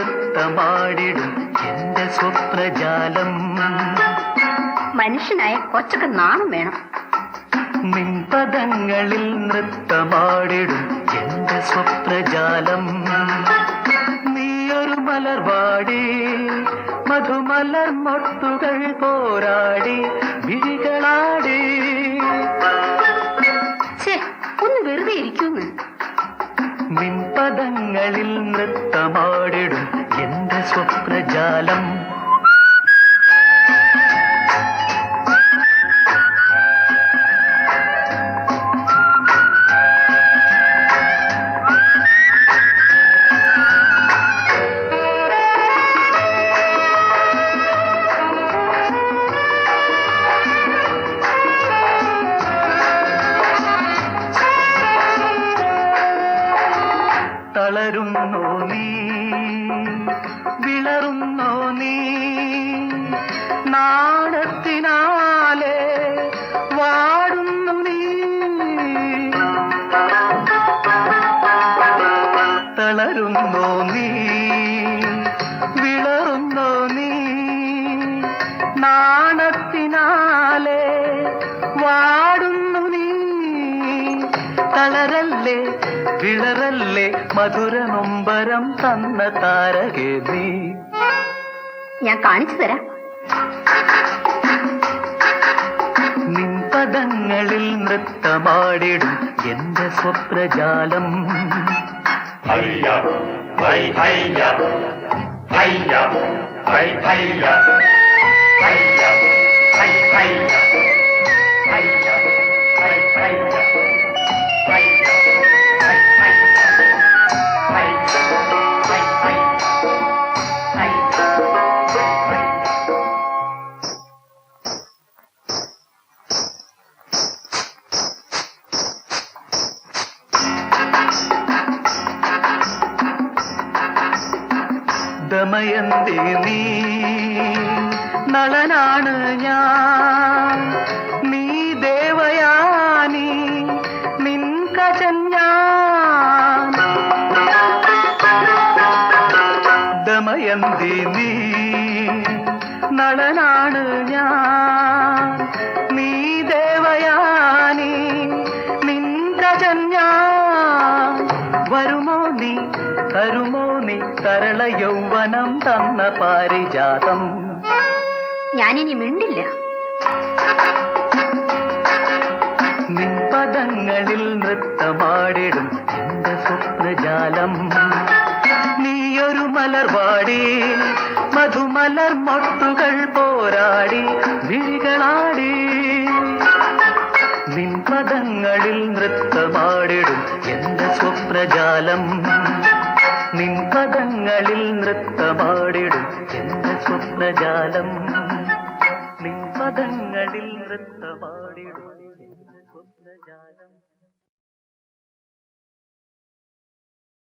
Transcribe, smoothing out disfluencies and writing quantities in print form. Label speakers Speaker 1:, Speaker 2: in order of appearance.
Speaker 1: നൃത്തമാടിടും എന്റെ സ്വപ്നജാലം.
Speaker 2: മനുഷ്യനായ കുറച്ചൊക്കെ നാണം വേണം.
Speaker 1: നിൻപദങ്ങളിൽ നൃത്തമാടിടും എന്റെ സ്വപ്നജാലം. നീയൊരു മലർവാടി മധുമലർ മൊട്ടുകൾ പോരാടി വിഴികളാടി.
Speaker 2: ഒന്ന് വെറുതെ ഇരിക്കുന്നു.
Speaker 1: നിൻപദങ്ങളിൽ നൃത്തമാടിടും എന്റെ സ്വപ്നജാലം. തളരുന്നോ നീ വിളറുന്നോ നീ നാണത്തിനാലെ വാടുന്നു നീ. തളരുന്നോ നീ വിളറുന്നോ നീ നാണത്തിനാലെ വാടുന്നു നീ. തളരല്ലേ വിളറല്ലേ മധുര നൊമ്പരം തന്ന താരകേ നീ.
Speaker 2: ഞാൻ കാണിച്ചു തരാം.
Speaker 1: നിൻപദങ്ങളിൽ നൃത്തമാടിടും എന്റെ സ്വപ്നജാലം.
Speaker 3: ഹയ്യ ഹൈ ഹയ്യ ഹയ്യ ഹൈ ഹയ്യ ഹയ്യ ഹൈ ഹയ്യ ഹയ്യ ഹൈ ഹയ്യ.
Speaker 1: ദമയന്തി നീ നളനാണ് ഞാൻ, നീ ദേവയാനി നിൻ കജൻ ഞാൻ. ദമയന്തി നീ നളനാണ് ഞാൻ, നീ ദേവയാനി നിൻ കജൻ ഞാൻ. വരുമോ നീ തരുമോ നീ തരള യൗവനം തന്ന പാരിജാതം.
Speaker 2: ഞാനിനി മിണ്ടില്ല.
Speaker 1: നിൻപദങ്ങളിൽ നൃത്തമാടിടും എന്റെ സ്വപ്നജാലം. നീയൊരു മലർവാടി മധുമലർ മൊട്ടുകൾ പോരാടി വിഴികളാടി. നിൻപദങ്ങളിൽ നൃത്തമാടിടും എന്റെ സ്വപ്നജാലം. നിൻപദങ്ങളിൽ നൃത്തമാടിടും എന്റെ സ്വപ്നജാലം. നിൻപദങ്ങളിൽ നൃത്തമാടിടും